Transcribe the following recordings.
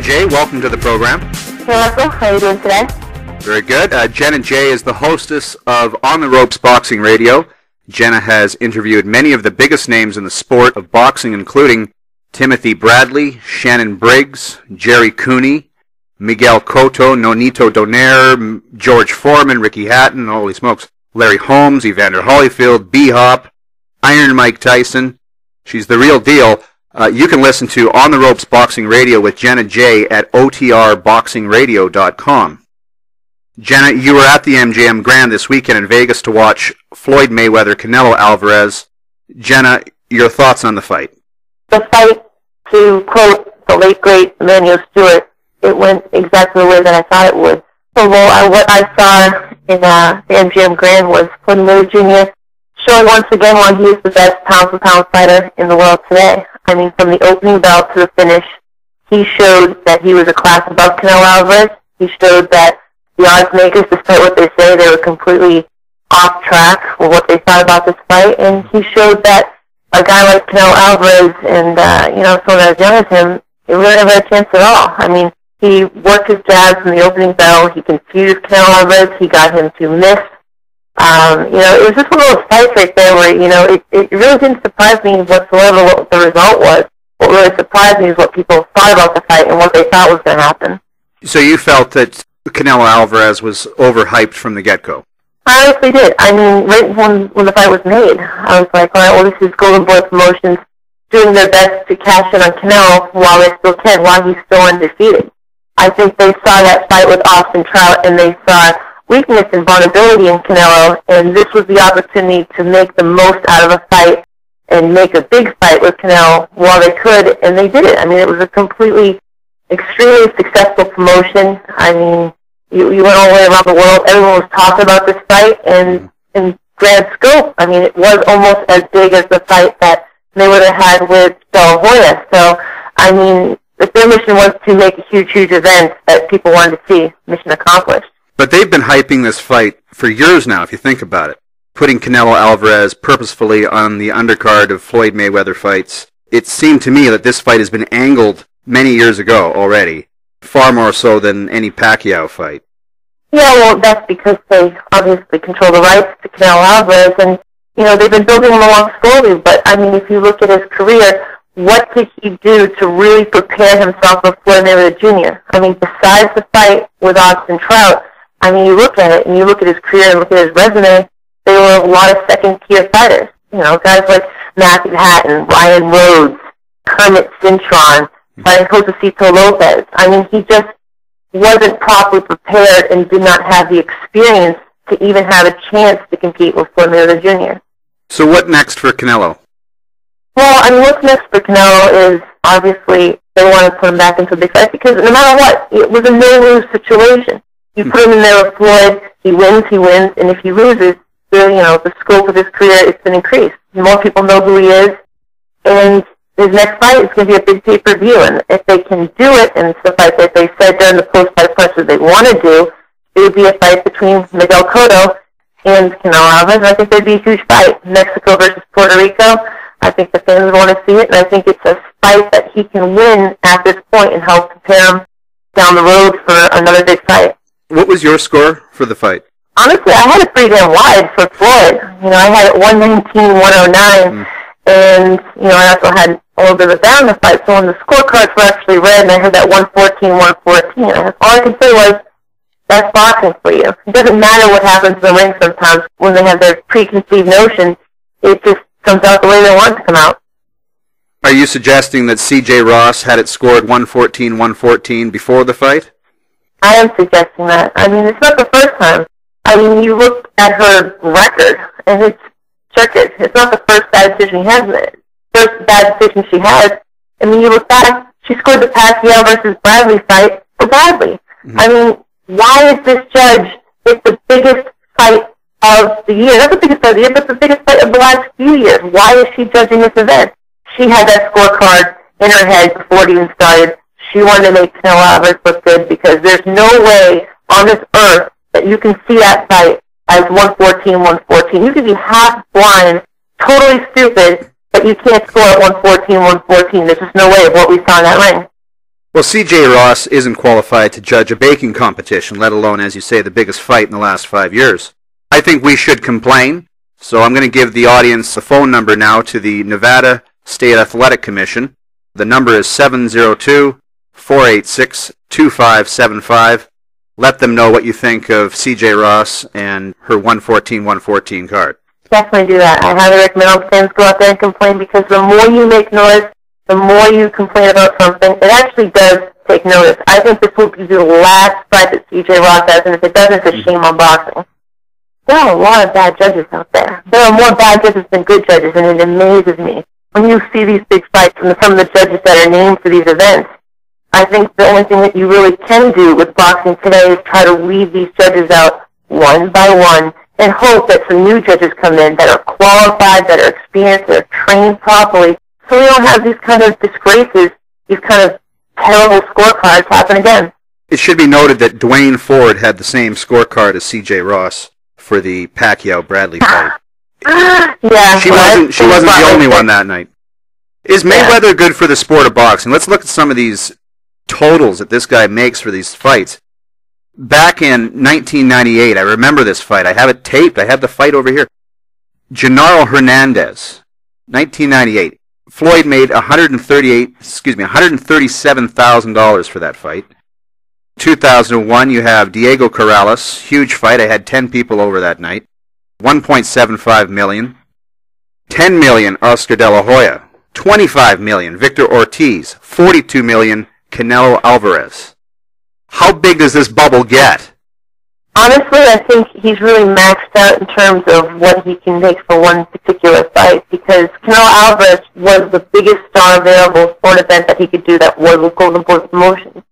Jay, welcome to the program. Hey, Russell. How are you doing today? Very good. Jenna Jay is the hostess of On the Ropes Boxing Radio. Jenna has interviewed many of the biggest names in the sport of boxing, including Timothy Bradley, Shannon Briggs, Jerry Cooney, Miguel Cotto, Nonito Donaire, George Foreman, Ricky Hatton, holy smokes, Larry Holmes, Evander Holyfield, B-Hop, Iron Mike Tyson. She's the real deal. You can listen to On the Ropes Boxing Radio with Jenna Jay at otrboxingradio.com. Jenna, you were at the MGM Grand this weekend in Vegas to watch Floyd MAYWEATHER, Canelo Alvarez. Jenna, your thoughts on the fight? The fight, to quote the late, great Emmanuel Stewart, it went exactly the way that I thought it would. So what I saw in the MGM Grand was Floyd MAYWEATHER Jr. showing once again why he is the best pound-for-pound fighter in the world today. I mean, from the opening bell to the finish, he showed that he was a class above Canelo Alvarez. He showed that the odds makers, despite what they say, they were completely off track with what they thought about this fight. And he showed that a guy like Canelo Alvarez and, someone as young as him, he really never had a chance at all. I mean, he worked his jabs from the opening bell. He confused Canelo Alvarez. He got him to miss. It was just one of those fights right there where, it really didn't surprise me whatsoever what the result was. What really surprised me is what people thought about the fight and what they thought was going to happen. So you felt that Canelo Alvarez was overhyped from the get-go? I honestly did. I mean, right when the fight was made, I was like, all right, well, this is Golden Boy Promotions doing their best to cash in on Canelo while they still can, while he's still undefeated. I think they saw that fight with Austin Trout, and they saw weakness and vulnerability in Canelo, and this was the opportunity to make the most out of a fight and make a big fight with Canelo while they could, and they did it. I mean, it was a completely, extremely successful promotion. I mean, you went all the way around the world. Everyone was talking about this fight, and in grand scope, I mean, it was almost as big as the fight that Mayweather had with De La Hoya. So, I mean, their mission was to make a huge, huge event that people wanted to see. Mission accomplished. But they've been hyping this fight for years now, if you think about it. Putting Canelo Alvarez purposefully on the undercard of Floyd Mayweather fights. It seemed to me that this fight has been angled many years ago already, far more so than any Pacquiao fight. Yeah, well, that's because they obviously control the rights to Canelo Alvarez, and, they've been building him along slowly. But, I mean, if you look at his career, what did he do to really prepare himself for Floyd Mayweather Jr.? I mean, besides the fight with Austin Trout, I mean, you look at it, and you look at his career and look at his resume, they were a lot of second-tier fighters. Guys like Matthew Hatton, Ryan Rhodes, Kermit Cintron, Josecito Lopez. I mean, he just wasn't properly prepared and did not have the experience to even have a chance to compete with Floyd Mayweather Jr. So what next for Canelo? Well, I mean, what's next for Canelo is, obviously, they want to put him back into a big fight because no matter what, it was a no-lose situation. You put him in there with Floyd, he wins, and if he loses, the scope of his career has been increased. More people know who he is, and his next fight is going to be a big pay-per-view, and if they can do it, and it's the fight that they said during the post-fight press that they want to do, it would be a fight between Miguel Cotto and Canelo Alvarez. I think there'd be a huge fight. Mexico versus Puerto Rico. I think the fans want to see it, and I think it's a fight that he can win at this point and help prepare him down the road for another big fight. What was your score for the fight? Honestly, I had it pretty damn wide for Floyd. I had it 119-109, and, I also had a little bit of a down in the fight, so when the scorecards were actually read, and I had that 114-114, all I could say was, that's boxing for you. It doesn't matter what happens in the ring sometimes when they have their preconceived notions. It just comes out the way they want it to come out. Are you suggesting that C.J. Ross had it scored 114-114 before the fight? I am suggesting that. I mean, it's not the first time. I mean, you look at her record, and it's checkered. It's not the first bad decision she has. First bad decision she has. I mean, you look back, she scored the Pacquiao versus Bradley fight for Bradley. Mm-hmm. I mean, why is this judge, it's the biggest fight of the year, not the biggest fight of the year, but the biggest fight of the last few years. Why is she judging this event? She had that scorecard in her head before it even started. She wanted to make Canelo Alvarez look good because there's no way on this earth that you can see that fight as 114-114. You could be half blind, totally stupid, but you can't score at 114-114. There's just no way of what we saw in that ring. Well, C.J. Ross isn't qualified to judge a baking competition, let alone, as you say, the biggest fight in the last 5 years. I think we should complain, so I'm going to give the audience a phone number now to the Nevada State Athletic Commission. The number is 702-486-2575. Let them know what you think of C.J. Ross and her 114-114 card. Definitely do that. I highly recommend all fans go out there and complain, because the more you make noise, the more you complain about something, it actually does take notice. I think this will be the last fight that C.J. Ross has, and if it doesn't, it's a shame on boxing. There are a lot of bad judges out there. There are more bad judges than good judges, and it amazes me. When you see these big fights from some of the judges that are named for these events, I think the only thing that you really can do with boxing today is try to weed these judges out one by one and hope that some new judges come in that are qualified, that are experienced, that are trained properly, so we don't have these kind of disgraces, these kind of terrible scorecards happen again. It should be noted that Dwayne Ford had the same scorecard as C.J. Ross for the Pacquiao-Bradley fight. Yeah, she wasn't the only one that night. Is Mayweather good for the sport of boxing? Let's look at some of these totals that this guy makes for these fights. Back in 1998, I remember this fight. I have it taped. I have the fight over here. Genaro Hernandez, 1998. Floyd made $137,000 for that fight. 2001, you have Diego Corrales, huge fight. I had 10 people over that night. $1.75 million. $10 million, Oscar De La Hoya. $25 million, Victor Ortiz. $42 million, Canelo Alvarez. How big does this bubble get? Honestly, I think he's really maxed out in terms of what he can make for one particular fight, because Canelo Alvarez was the biggest star available for an event that he could do that was with Golden Boy Promotions.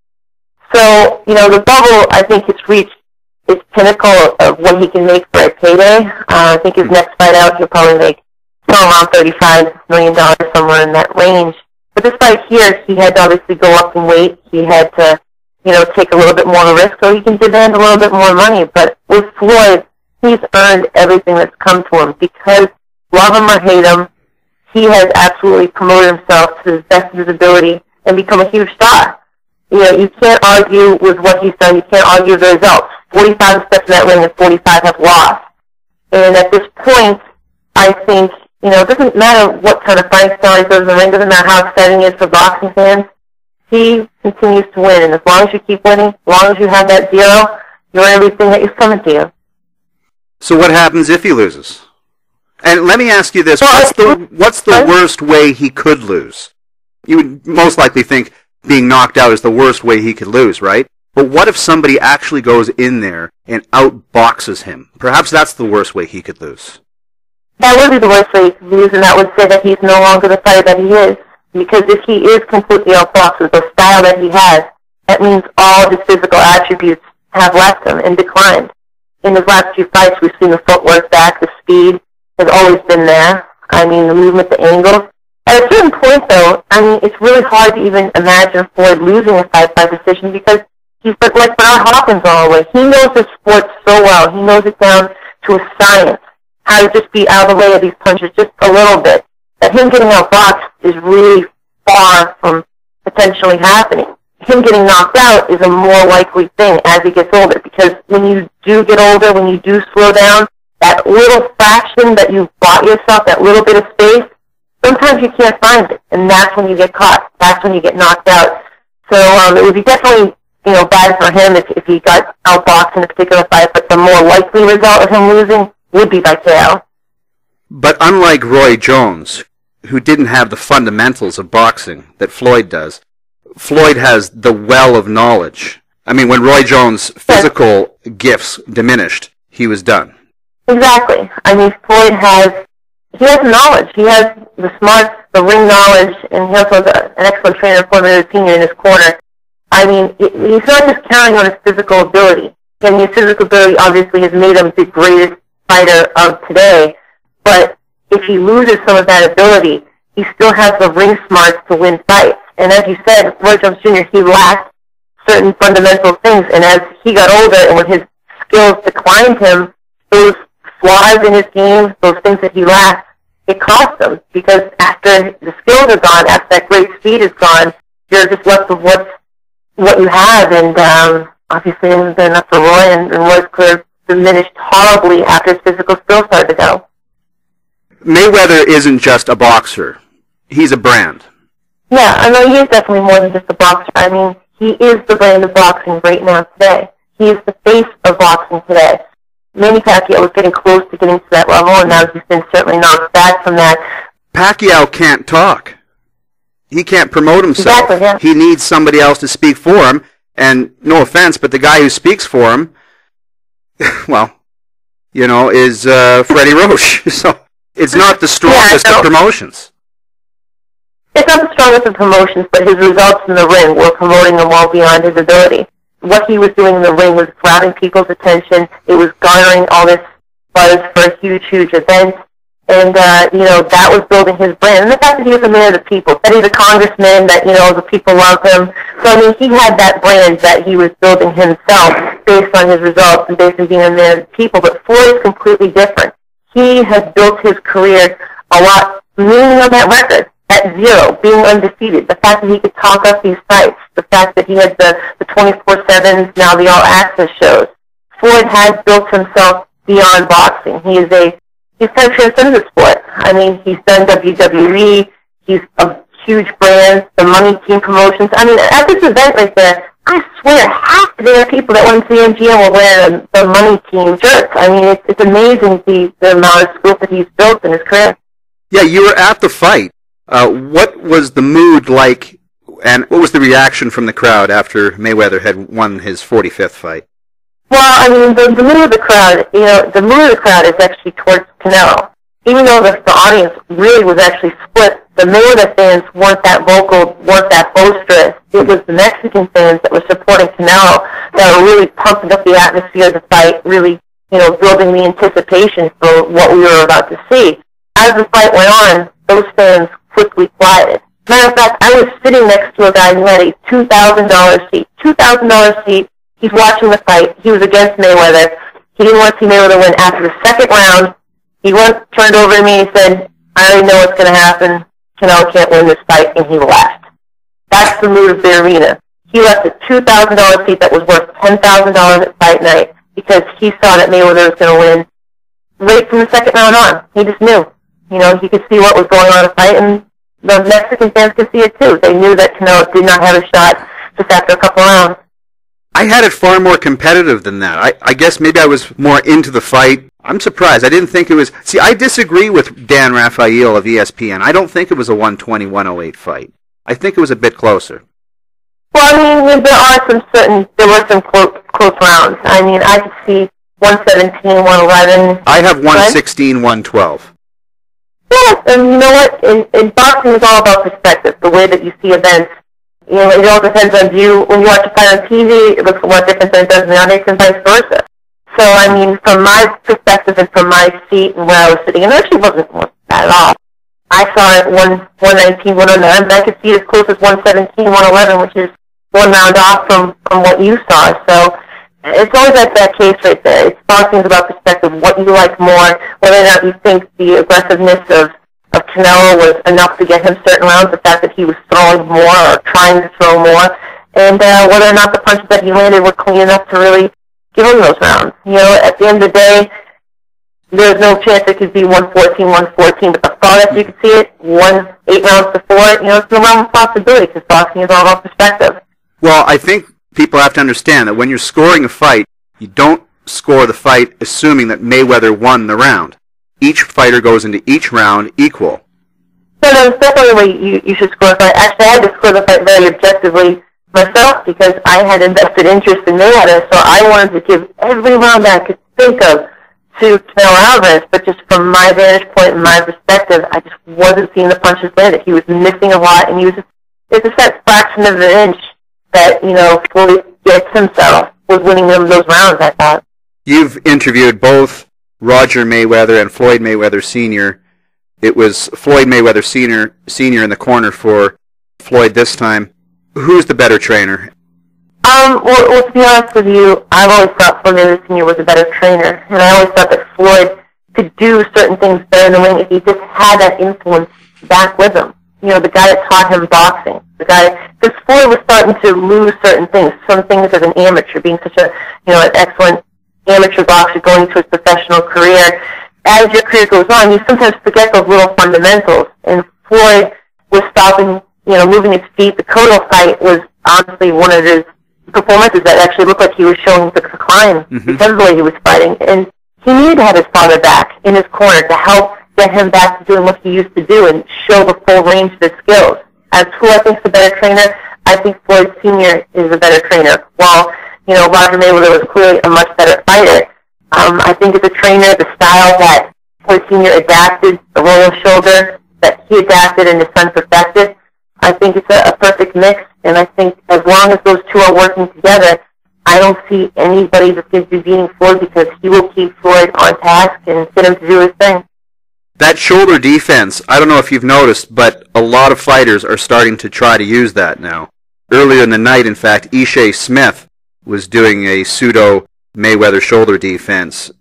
So, the bubble, I think it's reached its pinnacle of what he can make for a payday. I think his next fight out, he'll probably make around $35 million, somewhere in that range. But this fight here, he had to obviously go up in weight. He had to take a little bit more risk so he can demand a little bit more money. But with Floyd, he's earned everything that's come to him, because love him or hate him, he has absolutely promoted himself to the best of his ability and become a huge star. You can't argue with what he's done. You can't argue with the results. 45 steps in that ring and 45 have lost. And at this point, I think, it doesn't matter what kind of fight style he does in the ring, doesn't matter how exciting it is for boxing fans. He continues to win, and as long as you keep winning, as long as you have that zero, you're everything that is coming to you. So what happens if he loses? And let me ask you this, what's the worst way he could lose? You would most likely think being knocked out is the worst way he could lose, right? But what if somebody actually goes in there and outboxes him? Perhaps that's the worst way he could lose. That would be the worst way he could lose, and that would say that he's no longer the fighter that he is. Because if he is completely outboxed with the style that he has, that means all his physical attributes have left him and declined. In his last few fights, we've seen the footwork back, the speed has always been there. The movement, the angles. At a certain point, though, it's really hard to even imagine Floyd losing a fight by decision, because he's like Bernard Hopkins all the way. He knows the sport so well. He knows it down to a science, how to just be out of the way of these punches just a little bit. That him getting outboxed is really far from potentially happening. Him getting knocked out is a more likely thing as he gets older, because when you do get older, when you do slow down, that little fraction that you bought yourself, that little bit of space, sometimes you can't find it, and that's when you get caught. That's when you get knocked out. So it would be definitely bad for him if he got outboxed in a particular fight, but the more likely result of him losing would be by KO. But unlike Roy Jones, who didn't have the fundamentals of boxing that Floyd does, Floyd has the well of knowledge. When Roy Jones' physical gifts diminished, he was done. Exactly. Floyd has knowledge. He has the smarts, the ring knowledge, and he also has an excellent trainer, formulated opinion in his corner. He's not just counting on his physical ability. And his physical ability obviously has made him the greatest fighter of today. But if he loses some of that ability, he still has the ring smarts to win fights. And as you said, Roy Jones Jr., he lacked certain fundamental things. And as he got older and when his skills declined him, those flaws in his game, those things that he lacked, it cost him. Because after the skills are gone, after that great speed is gone, you're just left with what's what you have, and obviously it hasn't been enough for Roy, and Roy's career diminished horribly after his physical skills started to go. Mayweather isn't just a boxer. He's a brand. Yeah, I know he is definitely more than just a boxer. I mean, he is the brand of boxing right now today. He is the face of boxing today. Manny Pacquiao was getting close to getting to that level, and now he's been certainly knocked back from that. Pacquiao can't talk. He can't promote himself. Exactly, yeah. He needs somebody else to speak for him, and no offense, but the guy who speaks for him, well, you know, is Freddie Roach. So it's not the strongest of promotions. It's not the strongest of promotions, but his results in the ring were promoting him well beyond his ability. What he was doing in the ring was grabbing people's attention. It was garnering all this buzz for a huge, huge event. And, you know, that was building his brand. And the fact that he was a man of the people, that he's a congressman, that, you know, the people love him. So, I mean, he had that brand that he was building himself based on his results and based on being a man of the people. But Floyd is completely different. He has built his career a lot, leaning on that record. At 0, being undefeated, the fact that he could talk up these fights, the fact that he had the 24/7s, now the all-access shows. Floyd has built himself beyond boxing. He's kind of transcended the sport. I mean, he's done WWE, he's a huge brand, the Money Team promotions. I mean, at this event right there, I swear, half the damn people that went to the MGM were wearing the Money Team shirts. I mean, it's amazing the amount of scope that he's built in his career. Yeah, you were at the fight. What was the mood like, and what was the reaction from the crowd after Mayweather had won his 45th fight? Well, I mean, the mood of the crowd, you know, the mood of the crowd is actually towards Canelo. Even though the audience really was actually split, the Mayweather fans weren't that vocal, weren't that boisterous. It was the Mexican fans that were supporting Canelo that were really pumping up the atmosphere of the fight, really, you know, building the anticipation for what we were about to see. As the fight went on, those fans quickly quieted. Matter of fact, I was sitting next to a guy who had a $2,000 seat. $2,000 seat. He's watching the fight. He was against Mayweather. He didn't want to see Mayweather win. After the second round, he turned over to me and said, I already know what's going to happen. Canelo can't win this fight, and he left. That's the mood of the arena. He left a $2,000 seat that was worth $10,000 at fight night because he saw that Mayweather was going to win right from the second round on. He just knew. You know, he could see what was going on in the fight, and the Mexican fans could see it too. They knew that Canelo did not have a shot just after a couple rounds. I had it far more competitive than that. I guess maybe I was more into the fight. I'm surprised. I didn't think it was... See, I disagree with Dan Raphael of ESPN. I don't think it was a 120-108 fight. I think it was a bit closer. Well, I mean, there were some close rounds. I mean, I could see 117, 111. I have 116, 112. Yes, and you know what? In boxing, it's all about perspective, the way that you see events. You know, it all depends on you. When you watch a fight on TV, it looks a lot different than it does in the audience, and vice versa. So, I mean, from my perspective and from my seat and where I was sitting, and it actually wasn't bad at all. I saw it 119, 109, and I could see it as close as 117, 111, which is one round off from what you saw. So, it's always that case right there. It's boxing is about perspective, what you like more, whether or not you think the aggressiveness of Canelo was enough to get him certain rounds, the fact that he was throwing more or trying to throw more, and whether or not the punches that he landed were clean enough to really give him those rounds. You know, at the end of the day, there's no chance it could be 114, 114, but the thought, as you can see it, 8 rounds to 4, you know, it's no realm of possibility because boxing is all about perspective. Well, I think people have to understand that when you're scoring a fight, you don't score the fight assuming that Mayweather won the round. Each fighter goes into each round equal. So that's definitely the way you should score a fight. Actually, I had to score the fight very objectively myself because I had invested interest in Mayweather, so I wanted to give every round I could think of to Canelo Alvarez, but just from my vantage point and my perspective, I just wasn't seeing the punches landed. He was missing a lot, and it's a set fraction of an inch that, you know, fully gets himself was winning them those rounds, I thought. You've interviewed both Roger Mayweather and Floyd Mayweather Sr. It was Floyd Mayweather Sr. in the corner for Floyd this time. Who's the better trainer? Well, to be honest with you, I've always thought Floyd Mayweather Sr. was a better trainer, and I always thought that Floyd could do certain things better in the ring if he just had that influence back with him. the guy that taught him boxing. Because Floyd was starting to lose certain things, some things as an amateur, being such a, an excellent amateur boxer going to his professional career. As your career goes on, you sometimes forget those little fundamentals. And Floyd was stopping, moving his feet. The Cotto fight was honestly one of his performances that actually looked like he was showing the decline because of the way he was fighting. And he needed to have his father back in his corner to help get him back to doing what he used to do and show the full range of his skills. As who I think is a better trainer, I think Floyd Sr. is a better trainer. While, Roger Mayweather was clearly a much better fighter, I think as a trainer, the style that Floyd Sr. adapted, the roll of shoulder that he adapted and his son perfected, I think it's a perfect mix. And I think as long as those two are working together, I don't see anybody that's going to be beating Floyd because he will keep Floyd on task and get him to do his thing. That shoulder defense, I don't know if you've noticed, but a lot of fighters are starting to try to use that now. Earlier in the night, in fact, Ishe Smith was doing a pseudo-Mayweather shoulder defense,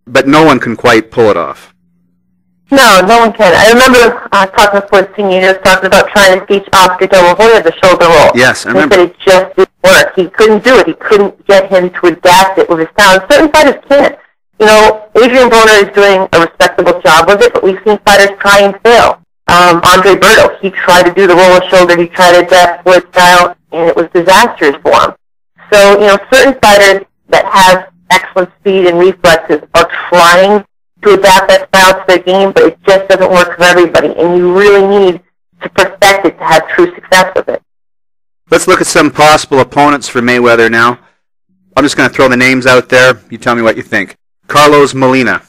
but no one can quite pull it off. No one can. I remember talking to Floyd Sr. He was talking about trying to teach Oscar De La Hoya the shoulder roll. Yes, I remember. He said it just didn't work. He couldn't do it. He couldn't get him to adapt it with his talent. Certain fighters can't. Adrian Broner is doing a respectable job with it, but we've seen fighters try and fail. Andre Berto, he tried to do the roll of shoulder, he tried to adapt Floyd's style, and it was disastrous for him. So, certain fighters that have excellent speed and reflexes are trying to adapt that style to their game, but it just doesn't work for everybody, and you really need to perfect it to have true success with it. Let's look at some possible opponents for Mayweather now. I'm just going to throw the names out there. You tell me what you think. Carlos Molina.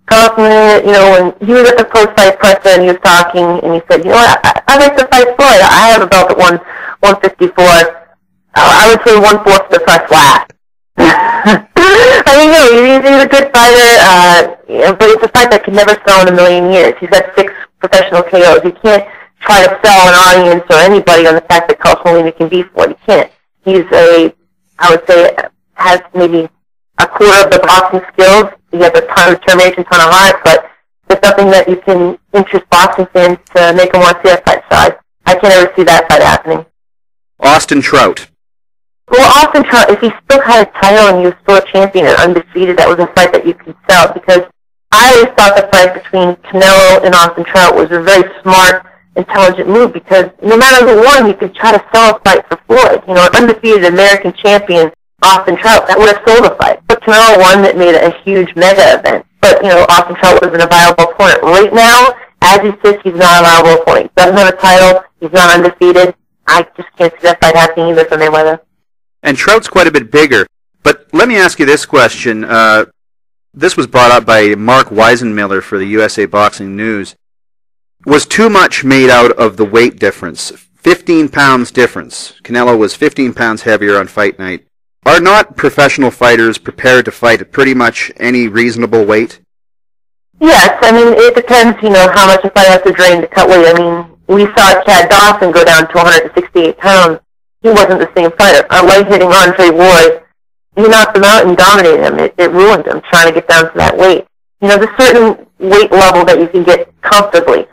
Carlos Molina, when he was at the post-fight presser and he was talking, and he said, I'd like to fight Floyd. I have a belt at 154. I would say 1/4 of the press last. I mean, he's a good fighter, but it's a fight that could never sell in a million years. He's got 6 professional KOs. You can't try to sell an audience or anybody on the fact that Carlos Molina can beat Floyd. You can't. He's I would say, has maybe a quarter of the boxing skills. He has a ton of determination, ton of heart, but there's nothing that you can interest boxing fans to make them want to see that fight. So I can't ever see that fight happening. Austin Trout. Well, Austin Trout, if he still had a title and he was still a champion and undefeated, that was a fight that you could sell, because I always thought the fight between Canelo and Austin Trout was a very smart, intelligent move, because no matter who won, you could try to sell a fight for Floyd. An undefeated American champion, Austin Trout, that would have sold a fight. But Canelo won, that made it a huge mega event. But, Austin Trout wasn't a viable opponent. Right now, as he sits, he's not a viable opponent. He doesn't have a title. He's not undefeated. I just can't see that fight happening either for Mayweather. And Trout's quite a bit bigger. But let me ask you this question. This was brought up by Mark Weisenmiller for the USA Boxing News. Was too much made out of the weight difference? 15 pounds difference. Canelo was 15 pounds heavier on fight night. Are not professional fighters prepared to fight at pretty much any reasonable weight? Yes, I mean, it depends, how much a fighter has to drain to cut weight. I mean, we saw Chad Dawson go down to 168 pounds. He wasn't the same fighter. A light-hitting Andre Ward, he knocked him out and dominated him. It ruined him trying to get down to that weight. There's a certain weight level that you can get comfortably.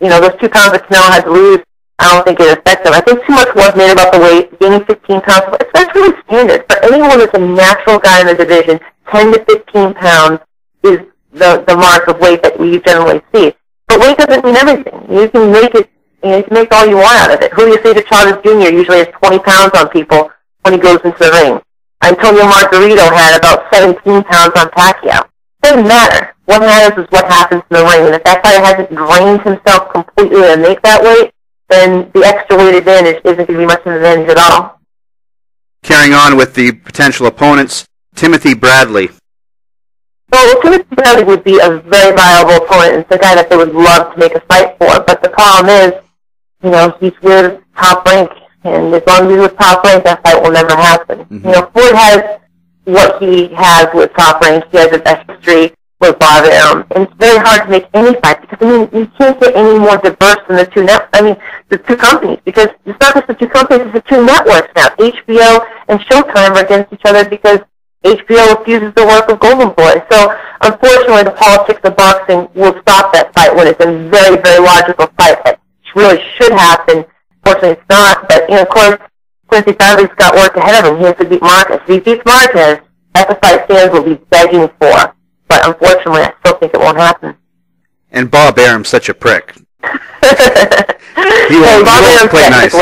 Those 2 pounds that Canelo had to lose, I don't think it affects him. I think too much was made about the weight. Gaining 15 pounds, that's really standard. For anyone that's a natural guy in the division, 10 to 15 pounds is the mark of weight that we generally see. But weight doesn't mean everything. You can make it, you can make all you want out of it. Julio Cesar Chavez Jr. usually has 20 pounds on people when he goes into the ring. Antonio Margarito had about 17 pounds on Pacquiao. It doesn't matter. What matters is what happens in the ring. And if that fighter hasn't drained himself completely to make that weight, then the extra weight advantage isn't going to be much of an advantage at all. Carrying on with the potential opponents, Timothy Bradley. Well, Timothy Bradley would be a very viable opponent. It's a guy that they would love to make a fight for. But the problem is, he's with Top Rank. And as long as he's with Top Rank, that fight will never happen. Mm-hmm. Floyd has what he has with Top Rank. He has a history with Barbarian. And it's very hard to make any fight because, you can't get any more diverse than the two companies. Because it's not just the two companies, it's the two networks now. HBO and Showtime are against each other because HBO refuses to work with Golden Boy. So, unfortunately, the politics of boxing will stop that fight when it's a very, very logical fight that really should happen. Fortunately, it's not. But, of course, Quincy Bradley's got work ahead of him. He has to beat Marquez. If he beats Marquez, that's a fight fans will be begging for. But unfortunately, I still think it won't happen. And Bob Arum's such a prick. He won't play nice.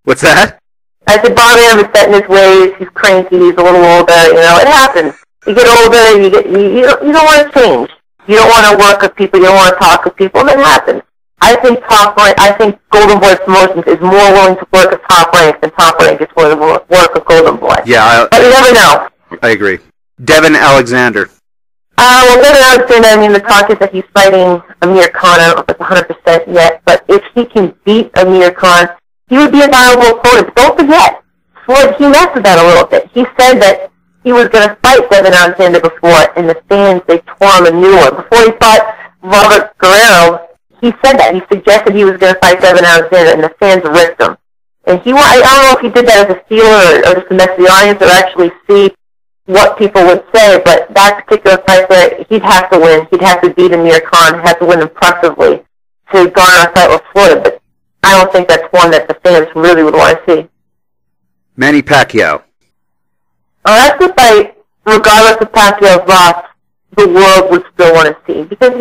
What's that? I said Bob Arum is set in his ways. He's cranky. He's a little older. It happens. You get older. You don't want to change. You don't want to work with people. You don't want to talk with people. And it happens. I think Golden Boy Promotions is more willing to work with Top Rank than Top Rank is willing to work with Golden Boy. Yeah, but you never know. I agree. Devin Alexander. Well, Devin Alexander, the talk is that he's fighting Amir Khan. I don't know if it's 100% yet, but if he can beat Amir Khan, he would be a viable opponent. But don't forget, Floyd, he messed with that a little bit. He said that he was going to fight Devin Alexander before, and the fans, they tore him a new one. Before he fought Robert Guerrero, he said that. He suggested he was going to fight Devin Alexander, and the fans ripped him. And I don't know if he did that as a stealer or just to mess with the audience or actually see what people would say, but that particular fight there, he'd have to win. He'd have to beat Amir Khan. He'd have to win impressively to garner a fight with Floyd. But I don't think that's one that the fans really would want to see. Manny Pacquiao. Oh, that's a fight, regardless of Pacquiao's loss, the world would still want to see. Because,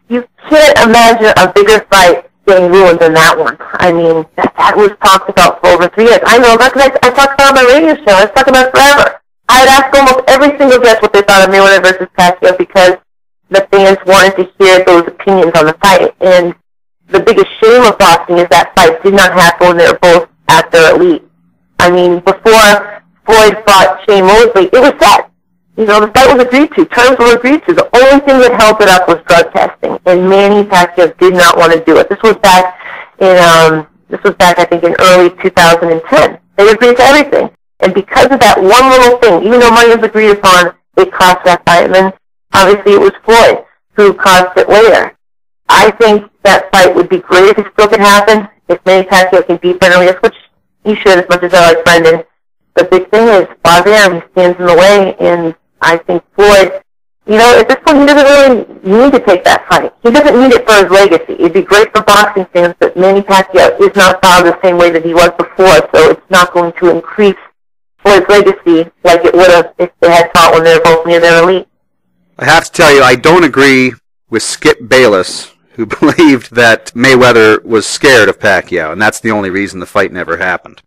you can't imagine a bigger fight getting ruined than that one. That was talked about for over 3 years. I know that because I talked about it on my radio show. I talked about it forever. I had asked almost every single guest what they thought of Mayweather versus Pacquiao because the fans wanted to hear those opinions on the fight. And the biggest shame of boxing is that fight did not happen when they were both at their elite. Before Floyd fought Shane Mosley, it was set. The fight was agreed to. Terms were agreed to. The only thing that held it up was drug testing, and Manny Pacquiao did not want to do it. This was back, I think, in early 2010. They agreed to everything. And because of that one little thing, even though money was agreed upon, it cost that fight. And then, obviously, it was Floyd who cost it later. I think that fight would be great if it still could happen, if Manny Pacquiao can beat Benavides, which he should as much as I like Brendan. The big thing is, Bob Arum, he stands in the way, and I think Floyd, at this point, he doesn't really need to take that fight. He doesn't need it for his legacy. It'd be great for boxing fans, but Manny Pacquiao is not found the same way that he was before, so it's not going to increase Floyd's legacy like it would have if they had fought when they were both near their elite. I have to tell you, I don't agree with Skip Bayless, who believed that Mayweather was scared of Pacquiao, and that's the only reason the fight never happened.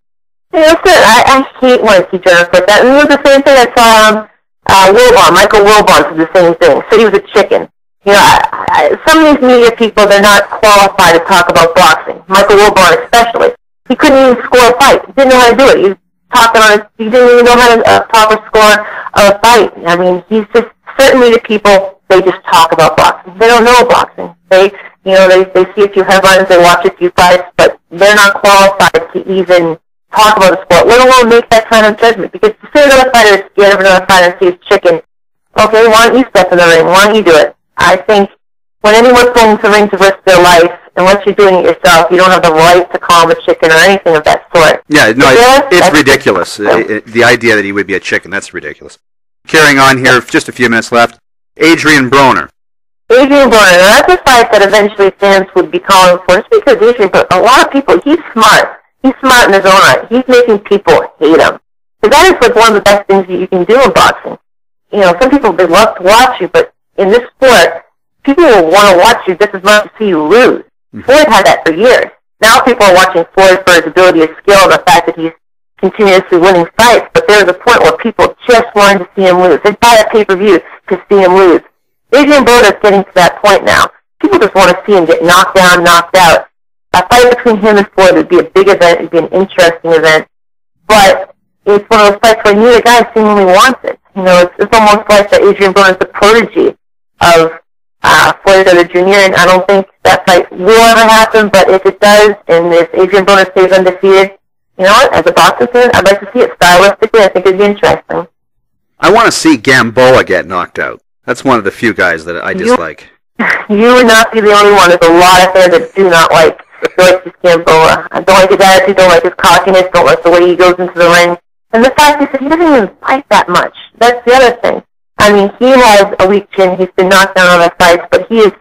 That's it. I hate when I see Jenna put that. And it was the same thing I saw Michael Wilbon did the same thing. Said he was a chicken. Some of these media people, they're not qualified to talk about boxing. Michael Wilbon especially. He couldn't even score a fight. He didn't know how to do it. He didn't even know how to proper score a fight. He's just, certain media people, they just talk about boxing. They don't know boxing. They see a few headlines, they watch a few fights, but they're not qualified to even talk about the sport, let alone make that kind of judgment. Because to say another fighter is scared of another fighter and see it's chicken, okay, why don't you step in the ring? Why don't you do it? I think when anyone's going to the ring to risk their life, unless you're doing it yourself, you don't have the right to call him a chicken or anything of that sort. Yeah, no, it's ridiculous. The idea that he would be a chicken, that's ridiculous. Carrying on here, just a few minutes left. Adrian Broner. Adrian Broner, now that's a fight that eventually fans would be calling for. Just because Adrian, but a lot of people, he's smart. He's smart in his own right. He's making people hate him. Because that is one of the best things that you can do in boxing. Some people, they love to watch you, but in this sport, people will want to watch you just as much to see you lose. Floyd had that for years. Now people are watching Floyd for his ability and skill and the fact that he's continuously winning fights, but there's a point where people just wanted to see him lose. They'd buy a pay-per-view to see him lose. Adrian Broner is getting to that point now. People just want to see him get knocked down, knocked out. A fight between him and Floyd would be a big event. It would be an interesting event. But it's one of those fights where neither guy seemingly wants it. It's almost like that Adrian Broner is the protege of Floyd Jr., and I don't think that fight will ever happen, but if it does, and if Adrian Broner stays undefeated, as a boxing fan, I'd like to see it stylistically. I think it'd be interesting. I want to see Gamboa get knocked out. That's one of the few guys that I dislike. You would not be the only one. There's a lot of fans that do not like Gamboa. I don't like his attitude, don't like his cockiness, don't like the way he goes into the ring. And the fact is that he doesn't even fight that much. That's the other thing. He has a weak chin. He's been knocked down on other fights, but he is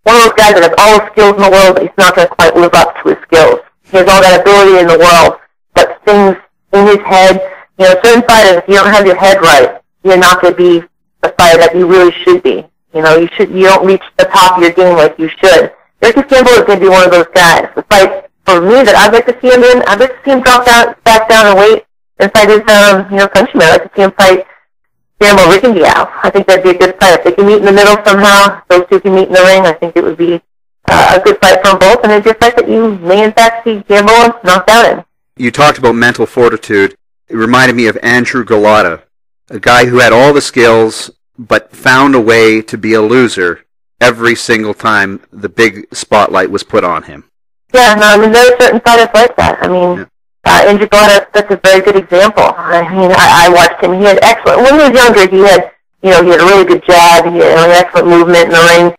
one of those guys that has all the skills in the world, but he's not going to quite live up to his skills. He has all that ability in the world, but things in his head, certain fighters, if you don't have your head right, you're not going to be the fighter that you really should be. You don't reach the top of your game like you should. Sergio Gamboa is going to be one of those guys. The fight for me that I'd like to see him in, I'd like to see him drop back down and weight and fight his, countryman. I'd like to see him fight Rick and Diao. I think that'd be a good fight. If they can meet in the middle somehow, those two can meet in the ring, I think it would be a good fight for them both, and it'd be a fight that you may in fact see Gamboa knocked out in. You talked about mental fortitude. It reminded me of Andrew Galata, a guy who had all the skills but found a way to be a loser every single time the big spotlight was put on him. Yeah, no, there are certain fighters like that. Andrew Galata, that's a very good example. I watched him. He had excellent. When he was younger, he had a really good jab. He had an excellent movement in the ring.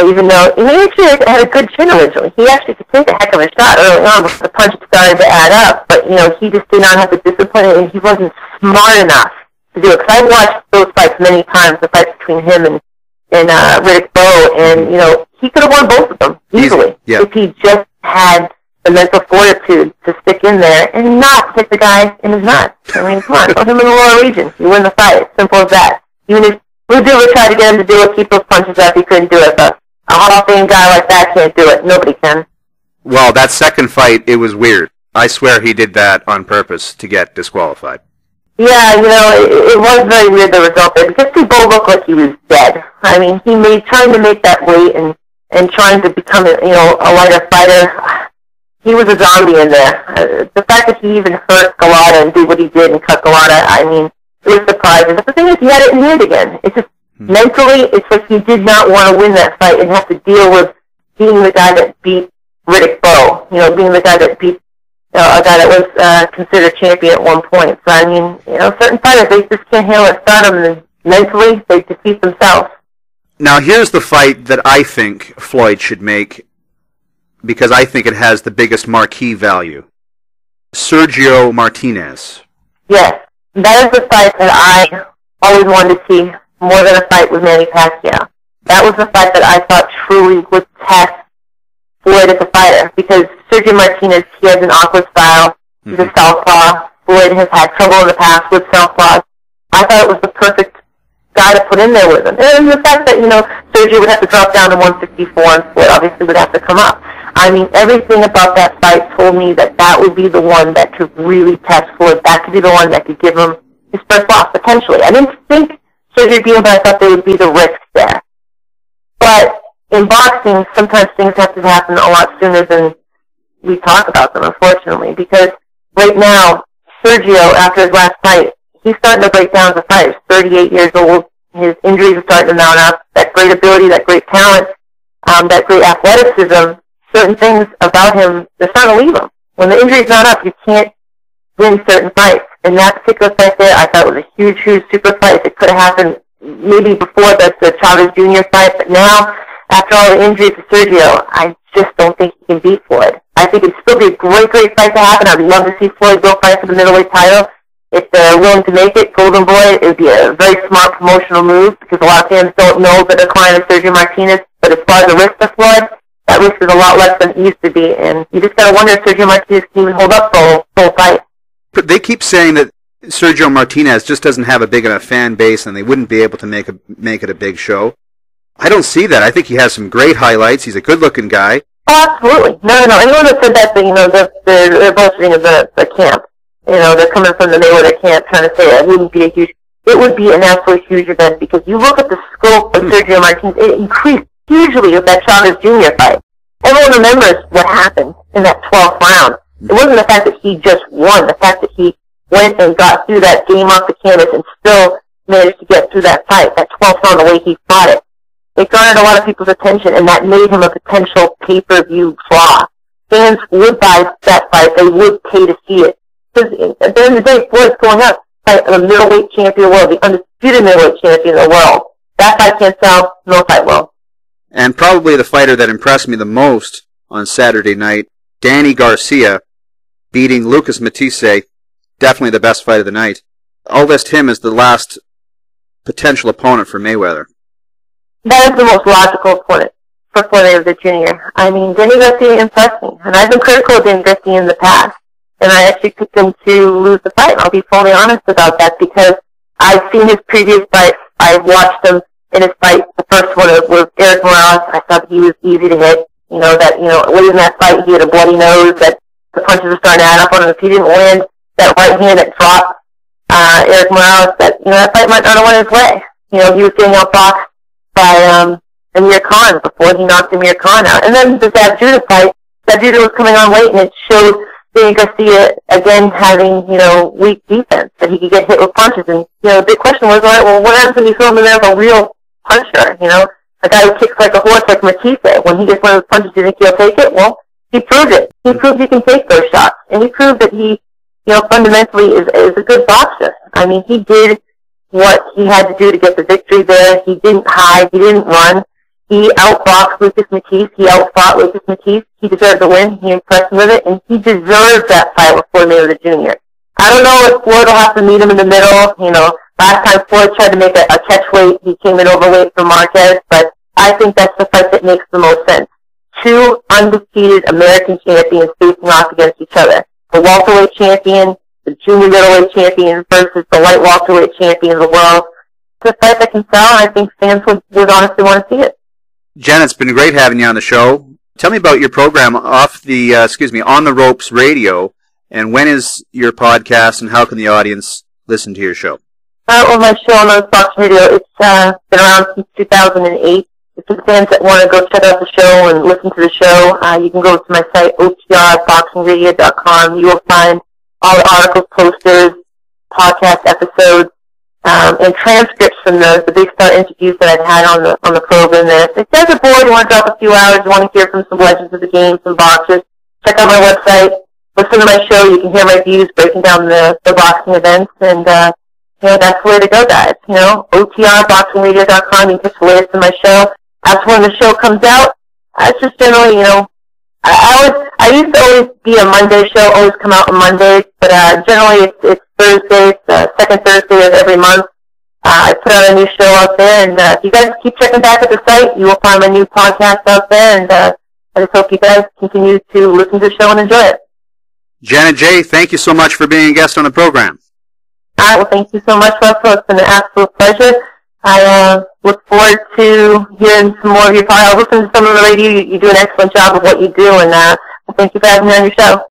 Even though he actually had a good chin originally, he actually could take a heck of a shot early on before the punches started to add up. But he just did not have the discipline, and he wasn't smart enough to do it. Because I watched those fights many times, the fights between him and Riddick Bowe, and he could have won both of them easily if he just had the mental fortitude to stick in there and not hit the guy in his nuts. Come on, put him in the lower region. You win the fight. Simple as that. Even if Ludo would try to get him to do it, keep those punches up, he couldn't do it. But a Hall of Fame guy like that can't do it. Nobody can. Well, that second fight, it was weird. I swear he did that on purpose to get disqualified. Yeah, it was very weird, the result there, because they both looked like he was dead. Trying to make that weight and trying to become a lighter fighter. He was a zombie in there. The fact that he even hurt Galata and did what he did and cut Galata, it was surprising. But the thing is, he had it in hand again. It's just mentally, it's like he did not want to win that fight and have to deal with being the guy that beat Riddick Bowe. Being the guy that beat a guy that was considered champion at one point. So certain fighters, they just can't handle it. Stardom, and mentally, they defeat themselves. Now, here's the fight that I think Floyd should make, because I think it has the biggest marquee value. Sergio Martinez. Yes, that is the fight that I always wanted to see more than a fight with Manny Pacquiao. That was the fight that I thought truly would test Floyd as a fighter, because Sergio Martinez, he has an awkward style. He's a southpaw. Floyd has had trouble in the past with southpaws. I thought it was the perfect guy to put in there with him. And the fact that, Sergio would have to drop down to 164 and Floyd obviously would have to come up. Everything about that fight told me that would be the one that could really test Floyd. That could be the one that could give him his first loss, potentially. I didn't think Sergio beat him, but I thought there would be the risk there. But in boxing, sometimes things have to happen a lot sooner than we talk about them, unfortunately, because right now, Sergio, after his last fight, he's starting to break down as a fighter. He's 38 years old. His injuries are starting to mount up. That great ability, that great talent, that great athleticism, certain things about him, they're starting to leave him. When the injury's not up, you can't win certain fights. And that particular fight there, I thought was a huge, huge super fight. It could have happened maybe before the Chavez Jr. fight, but now, after all the injuries to Sergio, I just don't think he can beat Floyd. I think it'd still be a great, great fight to happen. I'd love to see Floyd go fight for the middleweight title. If they're willing to make it, Golden Boy, it would be a very smart promotional move, because a lot of fans don't know the decline of Sergio Martinez. But as far as the risk to Floyd, that risk is a lot less than it used to be, and you just got to wonder if Sergio Martinez can even hold up the whole fight. But they keep saying that Sergio Martinez just doesn't have a big enough fan base, and they wouldn't be able to make it a big show. I don't see that. I think he has some great highlights. He's a good-looking guy. Oh, absolutely. No. Anyone that said that, they're bullshitting the camp. They're coming from the Mayweather camp trying to say it wouldn't be it would be an absolutely huge event, because you look at the scope of Sergio Martinez, it increased hugely with that Chavez Jr. fight. Everyone remembers what happened in that 12th round. It wasn't the fact that he just won, the fact that he went and got through that game off the canvas and still managed to get through that fight, that 12th round, the way he fought it. It garnered a lot of people's attention, and that made him a potential pay-per-view draw. Fans would buy that fight. They would pay to see it. Because at the end of the day, Floyd's going up fight the middleweight champion of the world, the undisputed middleweight champion of the world. That fight can't sell, no fight will. And probably the fighter that impressed me the most on Saturday night, Danny Garcia, beating Lucas Matisse, definitely the best fight of the night. I'll list him as the last potential opponent for Mayweather. That is the most logical opponent for Floyd MAYWEATHER Jr. I mean, Danny Garcia impressed me, and I've been critical of Danny Garcia in the past, and I actually picked him to lose the fight. I'll be fully honest about that because I've seen his previous fights. I've watched him in his fight. The first one was Eric Morales. I thought he was easy to hit. Within that fight, he had a bloody nose, that the punches were starting to add up on him. If he didn't land that right hand that dropped Eric Morales, that fight might not have went his way. He was getting outboxed by Amir Khan before he knocked Amir Khan out. And then the Zab Judah fight, Zab Judah was coming on late, and it showed Danny Garcia again having, weak defense, that he could get hit with punches. And, the big question was, all right, well, what happens when you throw him in there with a real puncher, a guy who kicks like a horse like Matisse? When he gets one of those punches, do you think he'll take it? Well, he proved it. He proved he can take those shots. And he proved that he, fundamentally is a good boxer. I mean, he did what he had to do to get the victory there. He didn't hide. He didn't run. He outboxed Lucas Matisse. He outfought Lucas Matisse. He deserved the win. He impressed him with it, and he deserved that fight with Floyd MAYWEATHER Jr. I don't know if Floyd will have to meet him in the middle. Last time Floyd tried to make a catch weight, he came in overweight for Marquez, but I think that's the fight that makes the most sense. Two undefeated American champions facing off against each other. The welterweight champion, the junior middleweight champion versus the light welterweight champion of the world. It's a fight that can sell, and I think fans would honestly want to see it. Jen, it's been great having you on the show. Tell me about your program on the Ropes Radio, and when is your podcast, and how can the audience listen to your show? My show on the Box Radio, it's been around since 2008. If the fans that want to go check out the show and listen to the show, you can go to my site, otrboxingradio.com. You will find all the articles, posters, podcast episodes, and transcripts from the Big Star interviews that I've had on the program there. If you guys are bored, you want to drop a few hours, you want to hear from some legends of the game, some boxers, check out my website, listen to my show. You can hear my views breaking down the boxing events, and that's the way to go, guys. otrboxingradio.com. You can catch the latest in my show. That's when the show comes out. It's just generally, I used to always be a Monday show, always come out on Mondays, but generally it's Thursdays, second Thursday of every month. I put out a new show out there, and if you guys keep checking back at the site, you will find my new podcast out there, and I just hope you guys continue to listen to the show and enjoy it. Jenna J., thank you so much for being a guest on the program. All right, well, thank you so much, Russell. It's been an absolute pleasure. I look forward to hearing some more of your files. Listen to some of the radio. You do an excellent job of what you do, and thank you for having me on your show.